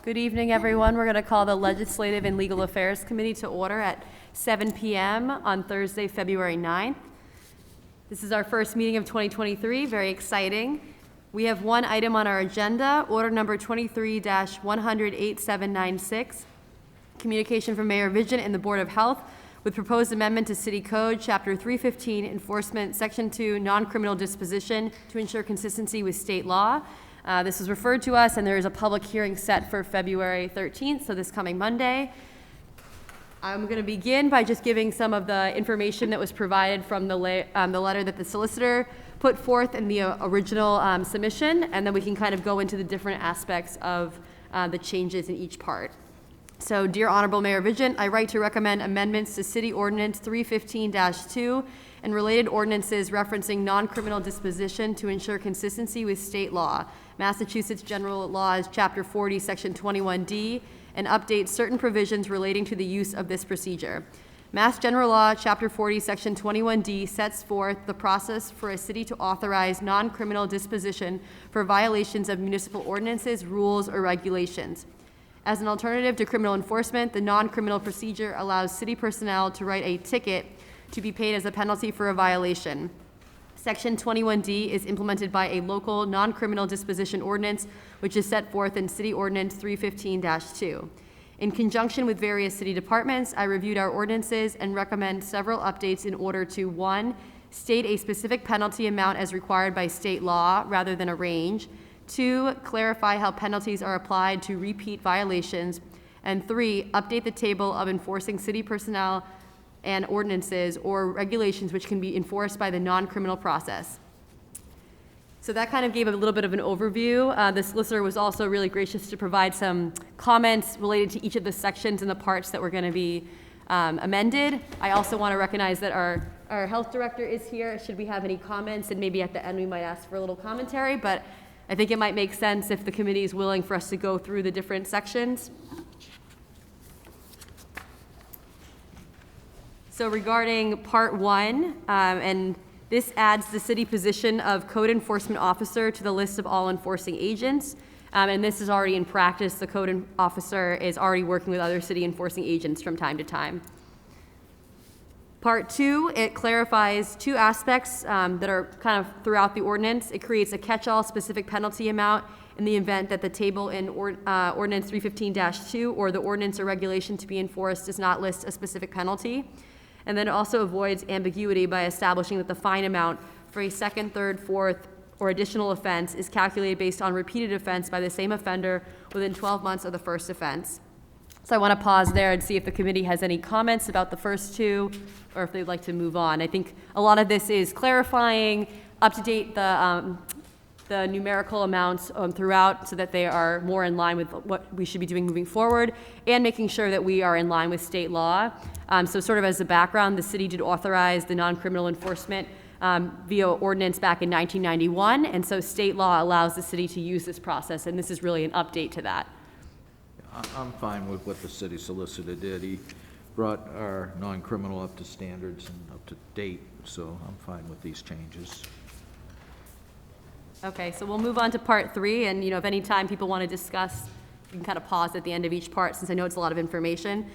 Good evening, everyone. We're going to call the Legislative and Legal Affairs Committee to order at 7 p.m. on Thursday, February 9th. This is our first meeting of 2023, very exciting. We have one item on our agenda, order number 23-100-8796, communication from Mayor Vision and the Board of Health with proposed amendment to City Code, Chapter 315, Enforcement, Section 2, Non-Criminal Disposition to ensure consistency with state law. This was referred to us, and there is a public hearing set for February 13th, so this coming Monday. I'm going to begin by just giving some of the information that was provided from the letter that the solicitor put forth in the original submission, and then we can kind of go into the different aspects of the changes in each part. So, dear Honorable Mayor Vision, I write to recommend amendments to City Ordinance 315-2 and related ordinances referencing non-criminal disposition to ensure consistency with state law, Massachusetts General Laws, Chapter 40, Section 21D, and update certain provisions relating to the use of this procedure. Mass General Law, Chapter 40, Section 21D sets forth the process for a city to authorize non-criminal disposition for violations of municipal ordinances, rules, or regulations. As an alternative to criminal enforcement, the non-criminal procedure allows city personnel to write a ticket to be paid as a penalty for a violation. Section 21D is implemented by a local non-criminal disposition ordinance, which is set forth in City Ordinance 315-2. In conjunction with various city departments, I reviewed our ordinances and recommend several updates in order to, 1, state a specific penalty amount as required by state law rather than a range, 2, clarify how penalties are applied to repeat violations, and 3, update the table of enforcing city personnel and ordinances or regulations which can be enforced by the non-criminal process. So that kind of gave a little bit of an overview. The solicitor was also really gracious to provide some comments related to each of the sections and the parts that were going to be amended. I also want to recognize that our health director is here. Should we have any comments, and maybe at the end we might ask for a little commentary, but I think it might make sense if the committee is willing for us to go through the different sections. So regarding part 1, and this adds the city position of code enforcement officer to the list of all enforcing agents. And this is already in practice. The code officer is already working with other city enforcing agents from time to time. Part 2, it clarifies 2 aspects that are kind of throughout the ordinance. It creates a catch-all specific penalty amount in the event that the table in Ordinance 315-2 or the ordinance or regulation to be enforced does not list a specific penalty. And then it also avoids ambiguity by establishing that the fine amount for a second, third, fourth, or additional offense is calculated based on repeated offense by the same offender within 12 months of the first offense. So I want to pause there and see if the committee has any comments about the first 2, or if they'd like to move on. I think a lot of this is clarifying, up to date the numerical amounts throughout so that they are more in line with what we should be doing moving forward, and making sure that we are in line with state law. So sort of as a background, the city did authorize the non-criminal enforcement via ordinance back in 1991, and so state law allows the city to use this process, and this is really an update to that. I'm fine with what the city solicitor did. He brought our non-criminal up to standards and up to date, so I'm fine with these changes. Okay, so we'll move on to part 3, and if any time people want to discuss, you can kind of pause at the end of each part since I know it's a lot of information.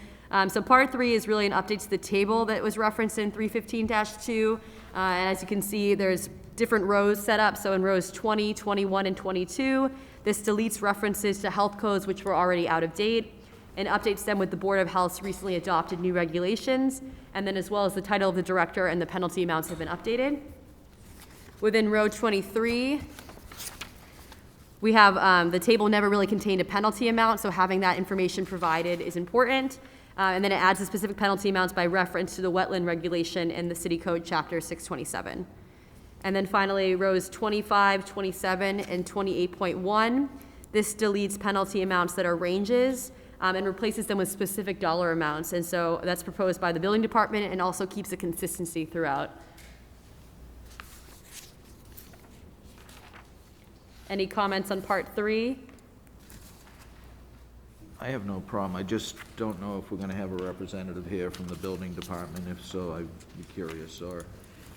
So part 3 is really an update to the table that was referenced in 315-2, and as you can see, there's different rows set up. So in rows 20, 21, and 22, this deletes references to health codes which were already out of date and updates them with the Board of Health's recently adopted new regulations, and then as well as the title of the director and the penalty amounts have been updated. Within row 23, we have the table never really contained a penalty amount, so having that information provided is important. And then it adds the specific penalty amounts by reference to the wetland regulation in the City Code Chapter 627. And then finally, rows 25, 27, and 28.1. This deletes penalty amounts that are ranges and replaces them with specific dollar amounts. And so that's proposed by the building department and also keeps a consistency throughout. Any comments on part 3? I have no problem. I just don't know if we're going to have a representative here from the building department. If so, I'd be curious. Or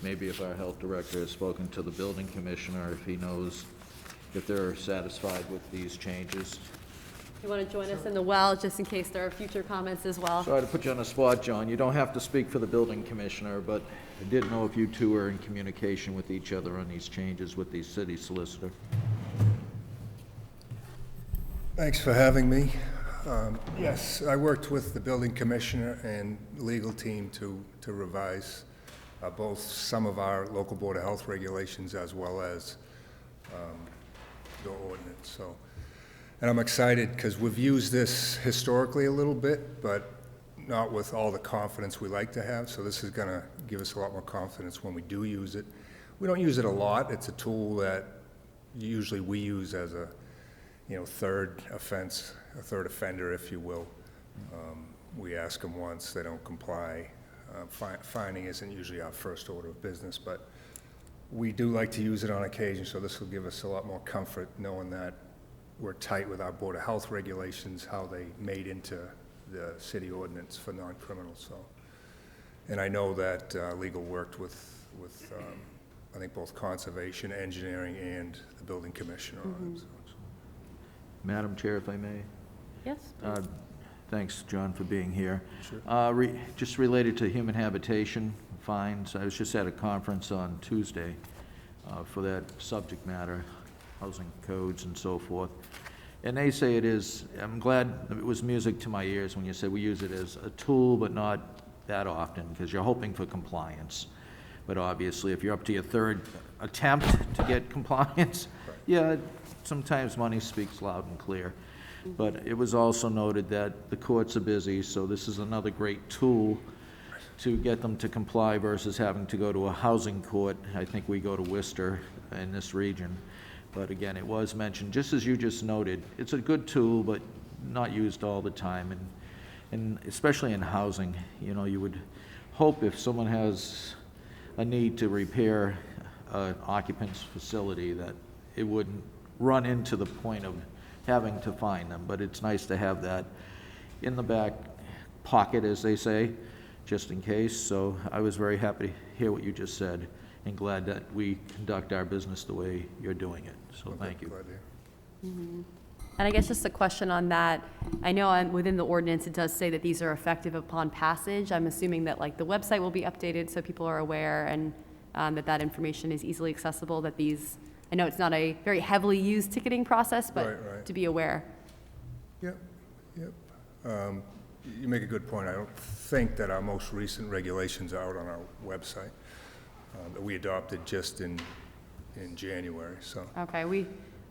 maybe if our health director has spoken to the building commissioner, if he knows if they're satisfied with these changes. You want to join us in the well, just in case there are future comments as well? Sorry to put you on the spot, John. You don't have to speak for the building commissioner, but I did know if you two are in communication with each other on these changes with the city solicitor. Thanks for having me. Yes, I worked with the building commissioner and legal team to revise both some of our local board of health regulations as well as the ordinance. So, and I'm excited because we've used this historically a little bit, but not with all the confidence we like to have. So this is going to give us a lot more confidence when we do use it. We don't use it a lot. It's a tool that usually we use as a third offense, a third offender, if you will. We ask them once, they don't comply. Fining isn't usually our first order of business, but we do like to use it on occasion, so this will give us a lot more comfort knowing that we're tight with our Board of Health regulations, how they made into the city ordinance for non-criminals. So, and I know that legal worked with I think both conservation, engineering, and the building commissioner on it. So. Madam Chair, if I may. Yes, please. Thanks, John, for being here. Sure. Just related to human habitation fines, I was just at a conference on Tuesday for that subject matter, housing codes and so forth. And they say it is, I'm glad it was music to my ears when you said we use it as a tool, but not that often, because you're hoping for compliance. But obviously, if you're up to your third attempt to get compliance, yeah, sometimes money speaks loud and clear. But it was also noted that the courts are busy, so this is another great tool to get them to comply versus having to go to a housing court. I think we go to Worcester in this region. But again, it was mentioned, just as you just noted, it's a good tool, but not used all the time. And especially in housing, you would hope if someone has a need to repair an occupant's facility that it wouldn't run into the point of having to fine them, but it's nice to have that in the back pocket, as they say, just in case. So I was very happy to hear what you just said and glad that we conduct our business the way you're doing it. So thank you. And I guess just a question on that. I know within the ordinance, it does say that these are effective upon passage. I'm assuming that the website will be updated so people are aware and that information is easily accessible, that these, I know it's not a very heavily used ticketing process, but Right. to be aware. Yep. You make a good point. I don't think that our most recent regulations are out on our website that we adopted just in January. So. Okay, we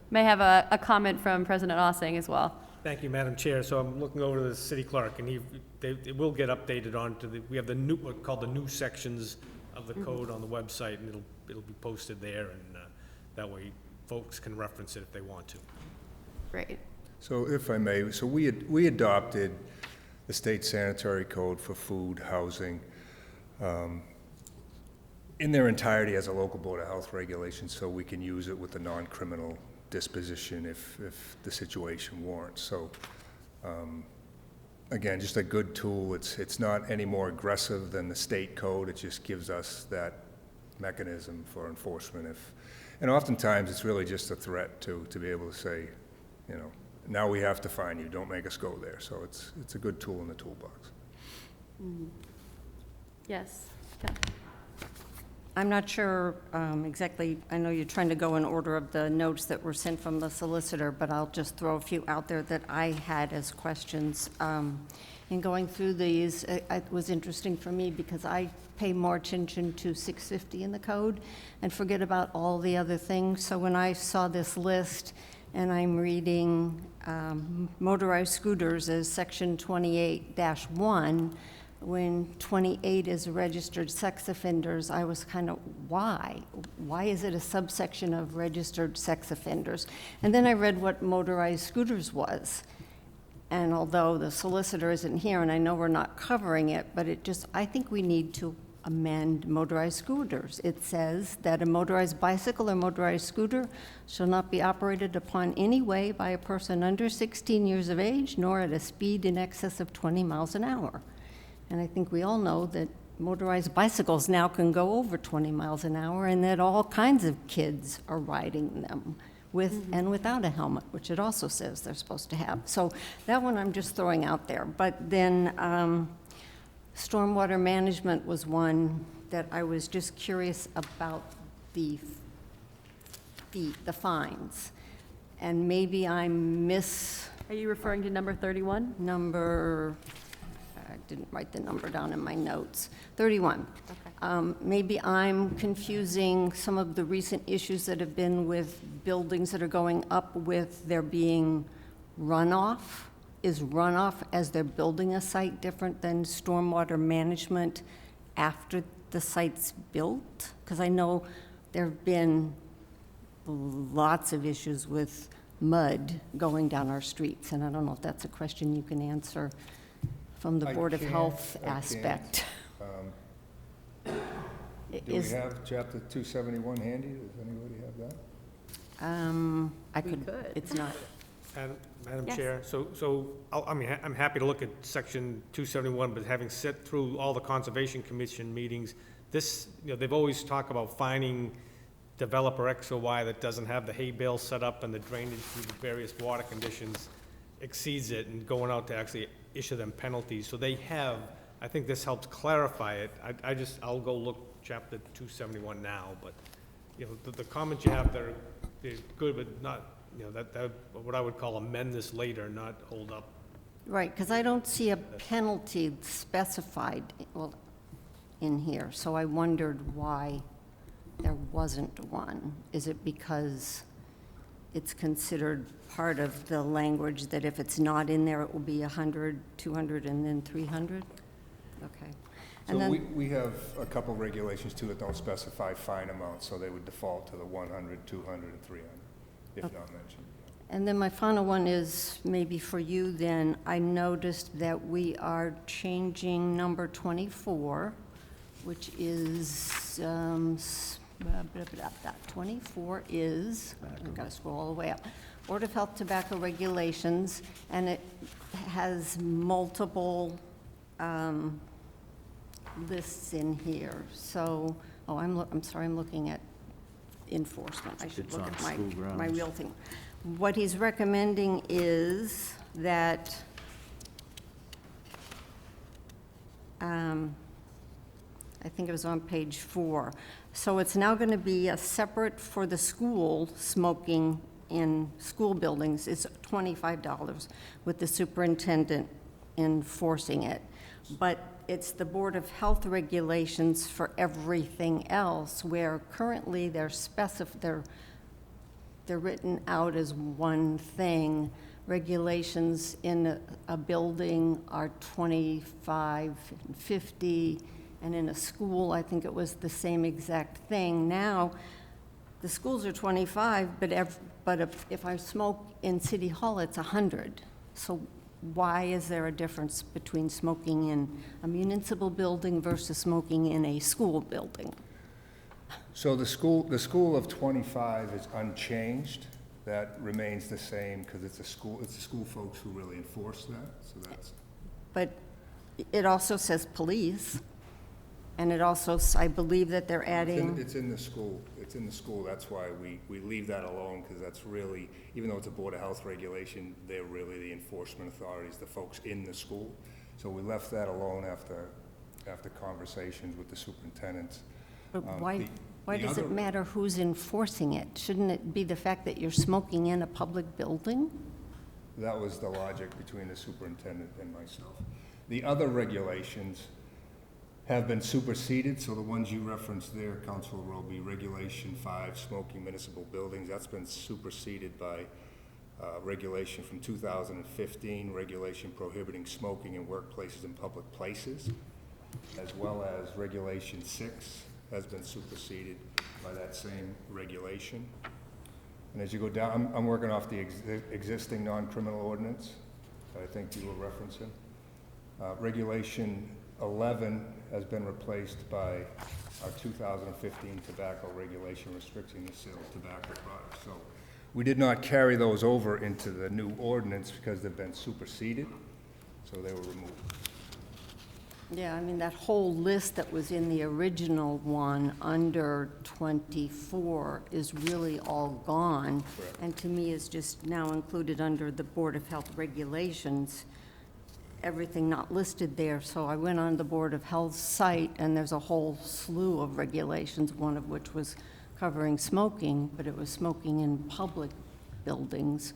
may have a comment from President Ossing as well. Thank you, Madam Chair. So I'm looking over to the city clerk, and it will get updated onto we have the new, what's called the new sections of the code on the website, and it'll be posted there, and that way folks can reference it if they want to. Great. So if I may, so we adopted the state sanitary code for food, housing, in their entirety as a local board of health regulation, so we can use it with a non-criminal disposition if the situation warrants. So again, just a good tool. It's not any more aggressive than the state code. It just gives us that mechanism for enforcement. And oftentimes it's really just a threat to be able to say, now we have to fine you, don't make us go there. So it's a good tool in the toolbox. Yes. Yeah. I'm not sure exactly, I know you're trying to go in order of the notes that were sent from the solicitor, but I'll just throw a few out there that I had as questions. In going through these, it was interesting for me because I pay more attention to 650 in the code and forget about all the other things. So when I saw this list and I'm reading motorized scooters as section 28-1, when 28 is registered sex offenders, I was kind of, why? Why is it a subsection of registered sex offenders? And then I read what motorized scooters was. And although the solicitor isn't here, and I know we're not covering it, but I think we need to amend motorized scooters. It says that a motorized bicycle or motorized scooter shall not be operated upon any way by a person under 16 years of age, nor at a speed in excess of 20 miles an hour. And I think we all know that motorized bicycles now can go over 20 miles an hour, and that all kinds of kids are riding them with and without a helmet, which it also says they're supposed to have. So that one I'm just throwing out there. But then stormwater management was one that I was just curious about the fines. And maybe I Are you referring to number 31? I didn't write the number down in my notes, 31. Maybe I'm confusing some of the recent issues that have been with buildings that are going up with there being runoff. Is runoff as they're building a site different than stormwater management after the site's built? Because I know there have been lots of issues with mud going down our streets, and I don't know if that's a question you can answer from the I Board of can't- Health I can't. aspect. Do we have chapter 271 handy? Does anybody have that? I could, could. it's not, Madam Yes. Chair, I'm happy to look at section 271, but having sit through all the Conservation Commission meetings, they've always talked about finding developer X or Y that doesn't have the hay bale set up and the drainage through the various water conditions exceeds it, and going out to actually issue them penalties. So they have, I think this helps clarify it. I'll go look chapter 271 now, but, the comments you have there, they're good, but not, that, what I would call amend this later, not hold up. right, because I don't see a penalty specified, well, in here, so I wondered why there wasn't one. Is it because it's considered part of the language that if it's not in there, it will be 100, 200, and then 300? Okay. So And then, we have a couple regulations too that don't specify fine amounts, so they would default to the 100, 200, and 300, if not mentioned. and then my final one is maybe for you then. I noticed that we are changing number 24, which is, 24 is, I've got to scroll all the way up, Board of Health Tobacco Regulations, and it has multiple lists in here. So, I'm sorry, I'm looking at enforcement. I should It's look on at school my grounds. real thing. What he's recommending is that I think it was on page 4. So it's now going to be a separate for the school, smoking in school buildings is $25 with the superintendent enforcing it. But it's the Board of Health regulations for everything else, where currently they're written out as one thing. Regulations in a building are 25 and 50, and in a school, I think it was the same exact thing. Now, the schools are 25, but if I smoke in City Hall, it's 100. So why is there a difference between smoking in a municipal building versus smoking in a school building? So the school of 25 is unchanged. That remains the same because it's the school folks who really enforce that, so that's. But it also says police, and it also, I believe that they're adding, It's in the school, that's why we leave that alone, because that's really, even though it's a Board of Health regulation, they're really the enforcement authorities, the folks in the school. So we left that alone after conversations with the superintendents. but why the does other- it matter who's enforcing it? Shouldn't it be the fact that you're smoking in a public building? That was the logic between the superintendent and myself. The other regulations have been superseded, so the ones you referenced there, Councilor Roby, Regulation 5, smoking municipal buildings, that's been superseded by regulation from 2015, regulation prohibiting smoking in workplaces and public places, as well as Regulation 6 has been superseded by that same regulation. And as you go down, I'm working off the existing non-criminal ordinance that I think you were referencing. Regulation 11 has been replaced by our 2015 tobacco regulation restricting the sale of tobacco products. So we did not carry those over into the new ordinance because they've been superseded, so they were removed. Yeah, I mean, that whole list that was in the original one under 24 is really all gone. Correct. And to me is just now included under the Board of Health regulations, everything not listed there. So I went on the Board of Health site, and there's a whole slew of regulations, one of which was covering smoking, but it was smoking in public buildings,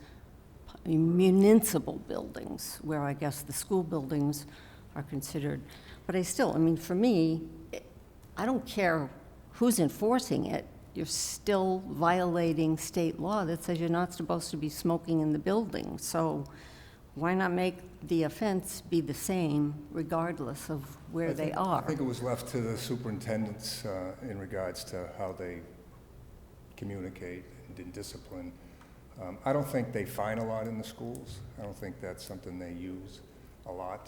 municipal buildings, where I guess the school buildings are considered. But I mean, for me, I don't care who's enforcing it. You're still violating state law that says you're not supposed to be smoking in the building. So why not make the offense be the same regardless of where they are? I think it was left to the superintendents in regards to how they communicate and discipline. I don't think they fine a lot in the schools. I don't think that's something they use a lot.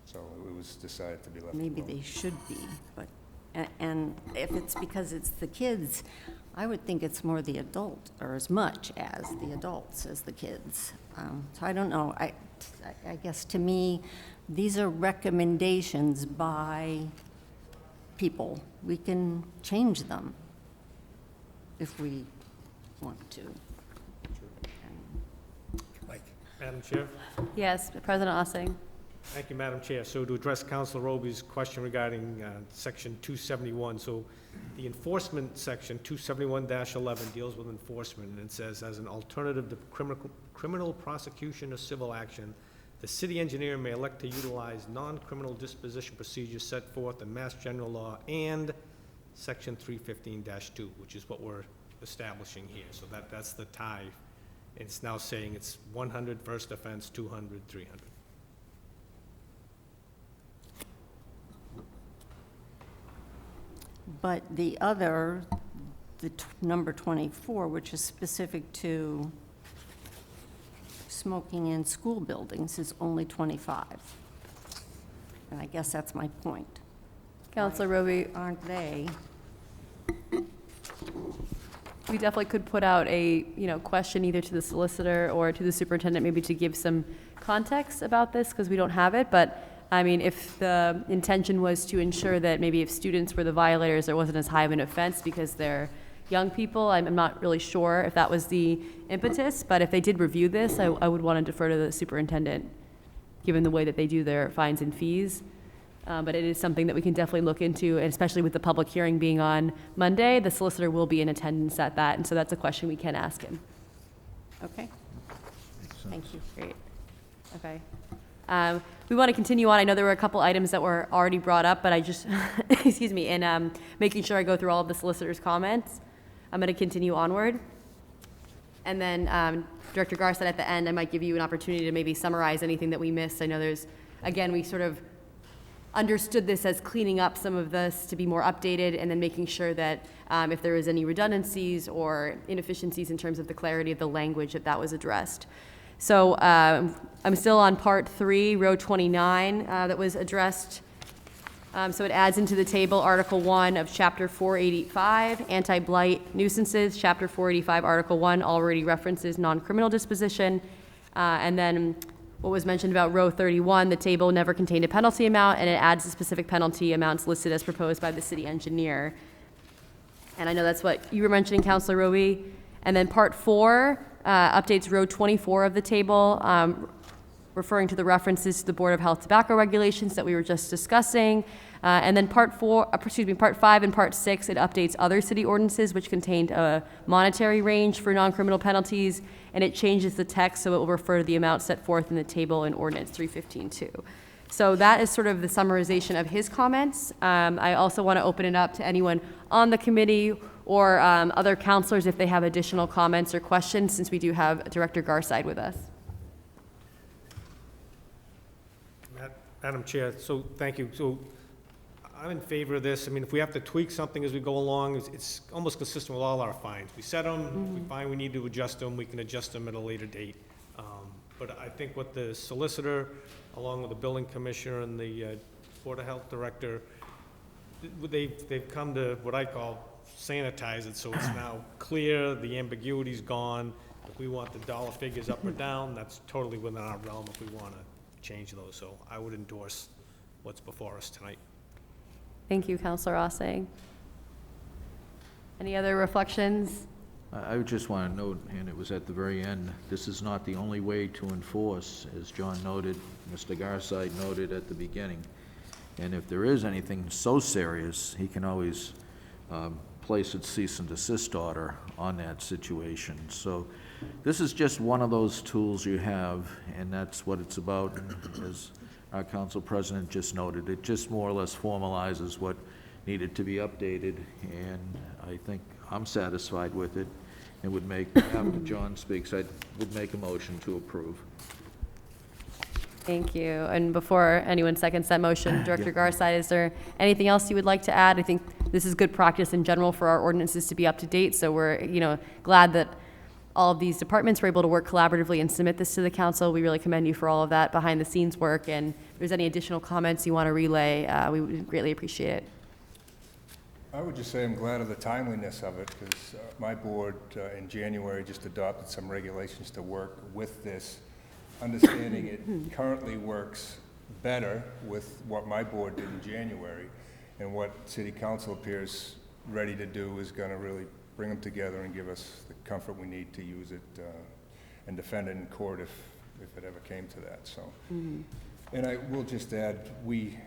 So it was decided to be left alone. Maybe they should be, but, and if it's because it's the kids, I would think it's more the adult, or as much as the adults as the kids. So I don't know. I guess to me, these are recommendations by people. We can change them if we want to. Mike. Madam Chair? Yes, President Ossing. Thank you, Madam Chair. So to address Councilor Roby's question regarding Section 271, so the enforcement section, 271-11, deals with enforcement, and it says, as an alternative to criminal prosecution or civil action, the city engineer may elect to utilize non-criminal disposition procedures set forth in Mass General Law and Section 315-2, which is what we're establishing here. So that's the tie. It's now saying it's 100 first offense, 200, 300. But the other, number 24, which is specific to smoking in school buildings, is only 25. And I guess that's my point. Counselor Roby, Aren't they? we definitely could put out a, question either to the solicitor or to the superintendent, maybe to give some context about this, because we don't have it. But, I mean, if the intention was to ensure that maybe if students were the violators, there wasn't as high of an offense because they're young people, I'm not really sure if that was the impetus. But if they did review this, I would want to defer to the superintendent, given the way that they do their fines and fees. But it is something that we can definitely look into, and especially with the public hearing being on Monday, the solicitor will be in attendance at that, and so that's a question we can ask him. Okay, thank you. Great. Okay. We want to continue on. I know there were a couple items that were already brought up, but I just, excuse me, and making sure I go through all of the solicitor's comments. I'm going to continue onward. And then Director Gar said at the end, I might give you an opportunity to maybe summarize anything that we missed. I know there's, again, we sort of understood this as cleaning up some of this to be more updated, and then making sure that if there was any redundancies or inefficiencies in terms of the clarity of the language, that was addressed. So I'm still on part 3, row 29, that was addressed. So it adds into the table Article 1 of Chapter 485, anti-blight nuisances. Chapter 485, Article 1 already references non-criminal disposition. And then what was mentioned about row 31, the table never contained a penalty amount, and it adds the specific penalty amounts listed as proposed by the city engineer. And I know that's what you were mentioning, Councilor Roby. And then part 4 updates row 24 of the table, referring to the references to the Board of Health tobacco regulations that we were just discussing. And then part 5 and part 6, it updates other city ordinances which contained a monetary range for non-criminal penalties, and it changes the text so it will refer to the amount set forth in the table in Ordinance 315-2. So that is sort of the summarization of his comments. I also want to open it up to anyone on the committee or other counselors if they have additional comments or questions, since we do have Director Garside with us. Madam Chair, so thank you. So I'm in favor of this. I mean, if we have to tweak something as we go along, it's almost consistent with all our fines. We set them, we find we need to adjust them, we can adjust them at a later date. But I think what the solicitor, along with the building commissioner and the Board of Health director, they've come to what I call sanitize it, so it's now clear, the ambiguity's gone. If we want the dollar figures up or down, that's totally within our realm if we want to change those. So I would endorse what's before us tonight. Thank you, Counselor Ossing. Any other reflections? I would just want to note, and it was at the very end, this is not the only way to enforce, as John noted, Mr. Garside noted at the beginning. And if there is anything so serious, he can always place a cease and desist order on that situation. So this is just one of those tools you have, and that's what it's about. And as our council president just noted, it just more or less formalizes what needed to be updated, and I think I'm satisfied with it. It would make, after John speaks, I would make a motion to approve. Thank you. And before anyone seconds that motion, Director Garside, is there anything else you would like to add? I think this is good practice in general for our ordinances to be up to date, so we're, glad that all of these departments were able to work collaboratively and submit this to the council. We really commend you for all of that behind-the-scenes work, and if there's any additional comments you want to relay, we would greatly appreciate it. I would just say I'm glad of the timeliness of it, because my board in January just adopted some regulations to work with this, understanding it currently works better with what my board did in January, and what City Council appears ready to do is going to really bring them together and give us the comfort we need to use it and defend it in court if it ever came to that. So, and I will just add, we,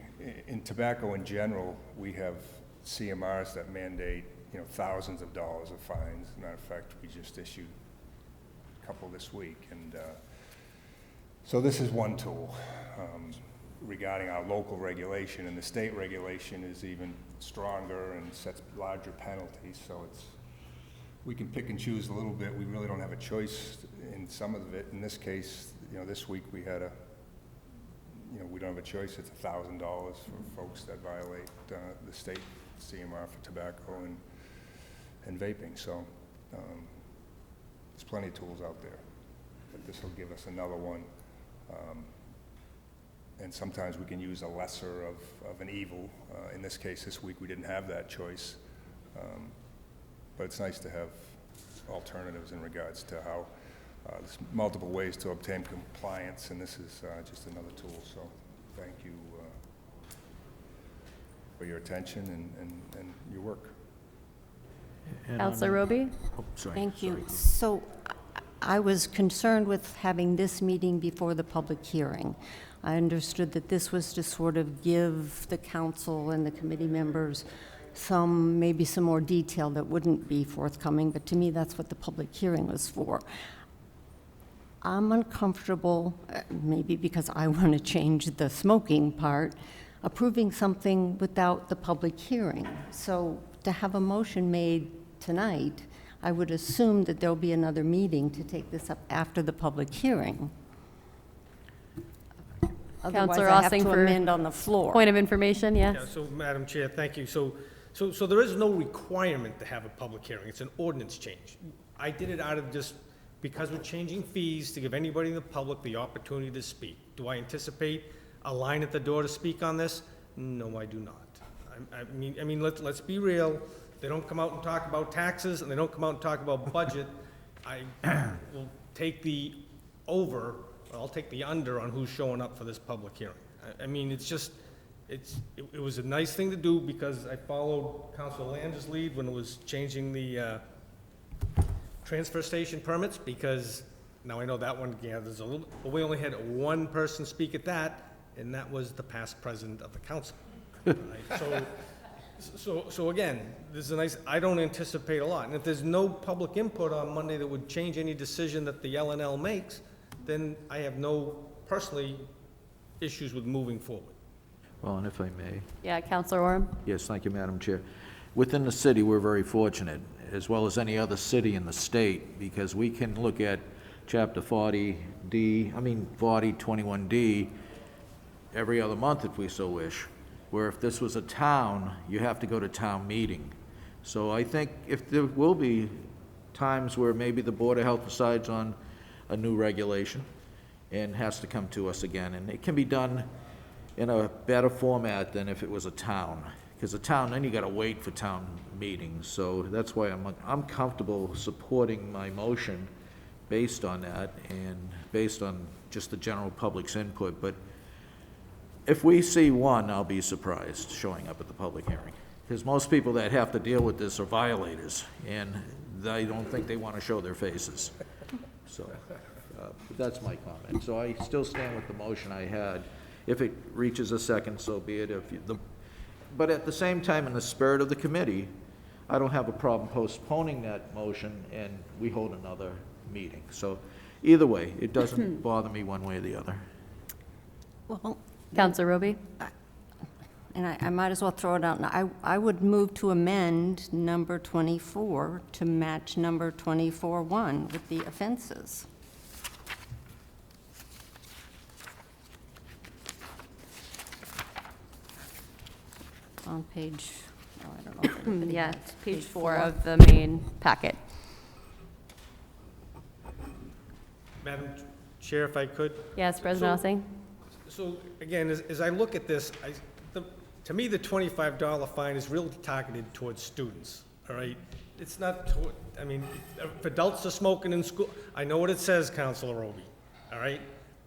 in tobacco in general, we have CMRs that mandate, thousands of dollars of fines. As a matter of fact, we just issued a couple this week, and so this is one tool regarding our local regulation, and the state regulation is even stronger and sets larger penalties. So we can pick and choose a little bit. We really don't have a choice in some of it. In this case, this week we had we don't have a choice. It's $1,000 for folks that violate the state CMR for tobacco and vaping. So there's plenty of tools out there, but this will give us another one. And sometimes we can use a lesser of an evil. In this case, this week, we didn't have that choice. But it's nice to have alternatives in regards to how there's multiple ways to obtain compliance, and this is just another tool. So thank you for your attention and your work. And Counselor Roby? Oh, sorry. Thank you. Sorry. So I was concerned with having this meeting before the public hearing. I understood that this was to sort of give the council and the committee members maybe some more detail that wouldn't be forthcoming, but to me, that's what the public hearing was for. I'm uncomfortable, maybe because I want to change the smoking part, approving something without the public hearing. So to have a motion made tonight, I would assume that there'll be another meeting to take this up after the public hearing. Otherwise, Counselor I have Ossing to for amend on the floor. Point of information, yes? Yeah, so Madam Chair, thank you. So there is no requirement to have a public hearing. It's an ordinance change. I did it out of just because we're changing fees to give anybody in the public the opportunity to speak. Do I anticipate a line at the door to speak on this? No, I do not. I mean, let's be real. They don't come out and talk about taxes, and they don't come out and talk about budget. I will take the over, or I'll take the under on who's showing up for this public hearing. I mean, it was a nice thing to do because I followed Councilor Lander's lead when it was changing the transfer station permits, because now I know that one gathers a little, but we only had one person speak at that, and that was the past president of the council. Right? So again, this is a nice, I don't anticipate a lot. And if there's no public input on Monday that would change any decision that the LNL makes, then I have no, personally, issues with moving forward. Well, and if I may. Yeah, Counselor Orem? Yes, thank you, Madam Chair. Within the city, we're very fortunate, as well as any other city in the state, because we can look at Chapter 21D every other month if we so wish, where if this was a town, you have to go to town meeting. So I think if there will be times where maybe the Board of Health decides on a new regulation and has to come to us again, and it can be done in a better format than if it was a town. Because a town, then you gotta wait for town meetings, so that's why I'm comfortable supporting my motion based on that, and based on just the general public's input, but if we see one, I'll be surprised showing up at the public hearing. Because most people that have to deal with this are violators, and I don't think they want to show their faces. So, but that's my comment. So I still stand with the motion I had. If it reaches a second, so be it. But at the same time, in the spirit of the committee, I don't have a problem postponing that motion and we hold another meeting. So either way, it doesn't bother me one way or the other. Well, Counselor Roby? and I might as well throw it out now. I would move to amend number 24 to match number 24-1 with the offenses. On page, oh, I don't know. if everybody Yeah, has it's page 4 of the main packet. Madam Chair, if I could? Yes, President Ossing? So, again, as I look at this, to me, the $25 fine is really targeted towards students, all right? It's not, I mean, if adults are smoking in school, I know what it says, Counselor Roby, all right?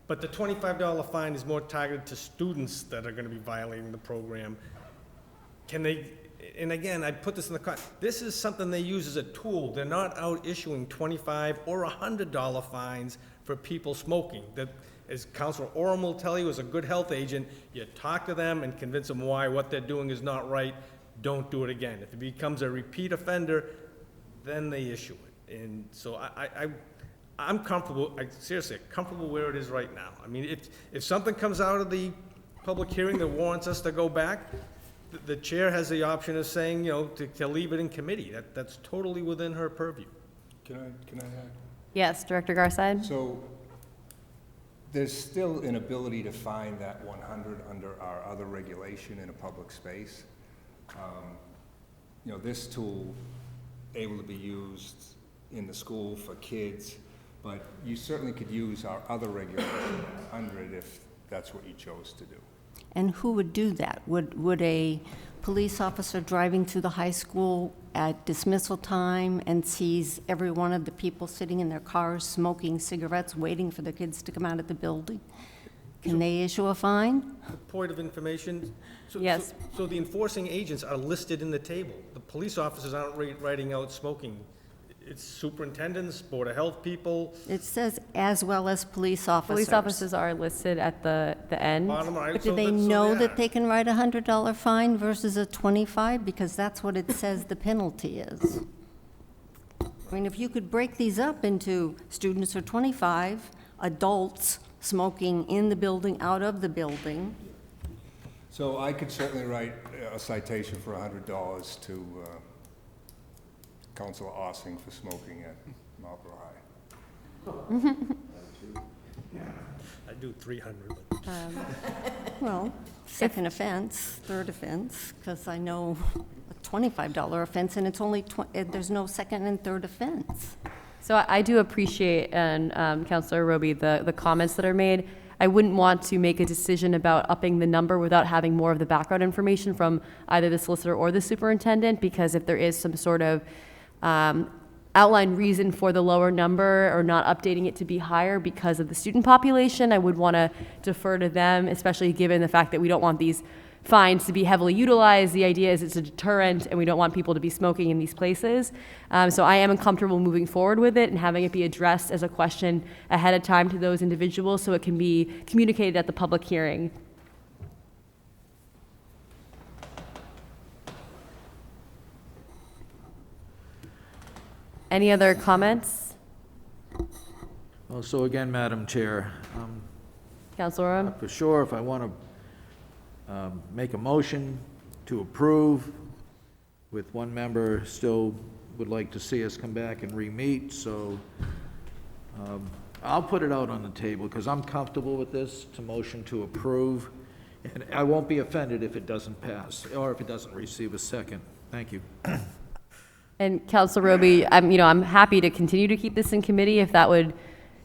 But the $25 fine is more targeted to students that are gonna be violating the program. Can they, and again, I put this in the, this is something they use as a tool. They're not out issuing $25 or $100 fines for people smoking. That, as Councilor Oram will tell you, as a good health agent, you talk to them and convince them why what they're doing is not right. Don't do it again. If it becomes a repeat offender, then they issue it. And so I'm comfortable, seriously, comfortable where it is right now. I mean, if something comes out of the public hearing that warrants us to go back, the chair has the option of saying, you know, to leave it in committee. That's totally within her purview. Can I add? Yes, Director Garside? So there's still an ability to find that 100 under our other regulation in a public space. You know, this tool able to be used in the school for kids, but you certainly could use our other regulation 100 if that's what you chose to do. And who would do that? Would a police officer driving through the high school at dismissal time and sees every one of the people sitting in their cars smoking cigarettes, waiting for the kids to come out of the building, can they issue a fine? Point of information. Yes. So the enforcing agents are listed in the table. The police officers aren't writing out smoking. It's superintendents, Board of Health people. It says as well as police officers. Police officers are listed at the end. Bottom right. But so do they that's- so know they that are. they can write a $100 fine versus a 25? Because that's what it says the penalty is. I mean, if you could break these up into students are 25, adults smoking in the building, out of the building. So I could certainly write a citation for $100 to Councilor Ossing for smoking at Marlborough High. I do 300. But Well, second offense, third offense, because I know a $25 offense, and it's only, there's no second and third offense. So I do appreciate, and Councilor Roby, the comments that are made. I wouldn't want to make a decision about upping the number without having more of the background information from either the solicitor or the superintendent, because if there is some sort of outline reason for the lower number or not updating it to be higher because of the student population, I would want to defer to them, especially given the fact that we don't want these fines to be heavily utilized. The idea is it's a deterrent, and we don't want people to be smoking in these places. So I am comfortable moving forward with it and having it be addressed as a question ahead of time to those individuals so it can be communicated at the public hearing. Any other comments? Well, so again, Madam Chair, Councilor Oram? for sure, if I want to make a motion to approve, with one member still would like to see us come back and re-meet, so I'll put it out on the table, because I'm comfortable with this, to motion to approve, and I won't be offended if it doesn't pass, or if it doesn't receive a second. Thank you. And Councilor Roby, I'm happy to continue to keep this in committee if that would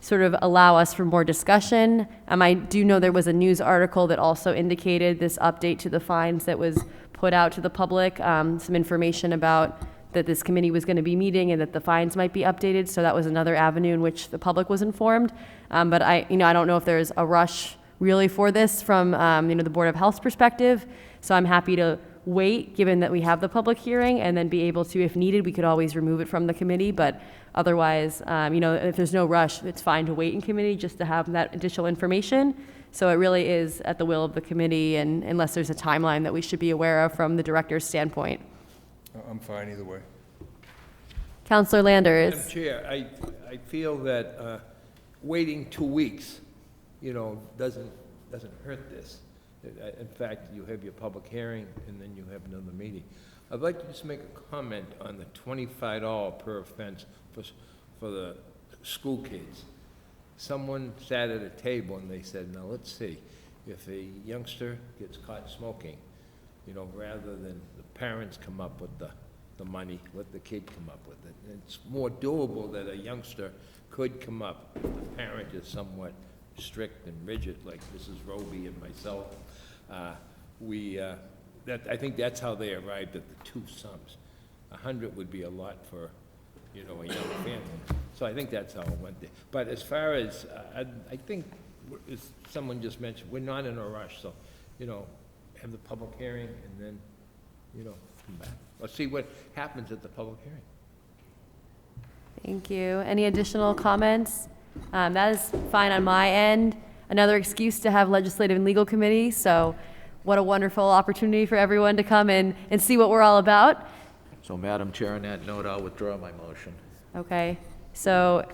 sort of allow us for more discussion. I do know there was a news article that also indicated this update to the fines that was put out to the public, some information about that this committee was going to be meeting and that the fines might be updated. So that was another avenue in which the public was informed. But I don't know if there's a rush really for this from, the Board of Health's perspective. So I'm happy to wait, given that we have the public hearing, and then be able to, if needed, we could always remove it from the committee. But otherwise, if there's no rush, it's fine to wait in committee just to have that additional information. So it really is at the will of the committee, and unless there's a timeline that we should be aware of from the director's standpoint. I'm fine either way. Councilor Landers. Madam Chair, I feel that waiting 2 weeks, doesn't hurt this. In fact, you have your public hearing, and then you have another meeting. I'd like to just make a comment on the $25 per offense for the school kids. Someone sat at a table and they said, now let's see, if a youngster gets caught smoking, rather than the parents come up with the money, let the kid come up with it. And it's more doable that a youngster could come up if the parent is somewhat strict and rigid, like Mrs. Roby and myself. I think that's how they arrived at the two sums. 100 would be a lot for, a young family. So I think that's how it went there. But as far as, I think, as someone just mentioned, we're not in a rush, so, have the public hearing and then, come back. Let's see what happens at the public hearing. Thank you. Any additional comments? That is fine on my end. Another excuse to have legislative and legal committee, so what a wonderful opportunity for everyone to come and see what we're all about. So, Madam Chair, on that note, I'll withdraw my motion. Okay, so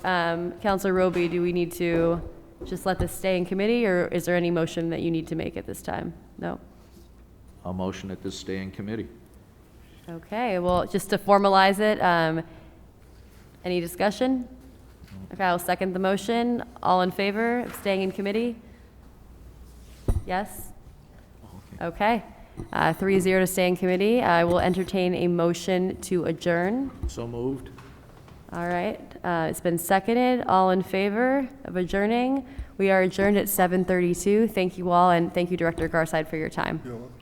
Councilor Roby, do we need to just let this stay in committee, or is there any motion that you need to make at this time? No? I'll motion that this stay in committee. Okay, well, just to formalize it, any discussion? Okay, I'll second the motion. All in favor of staying in committee? Yes? Okay. 3-0 to stay in committee. I will entertain a motion to adjourn. So moved. All right, it's been seconded. All in favor of adjourning? We are adjourned at 7:32. Thank you all, and thank you, Director Garside, for your time. You're welcome.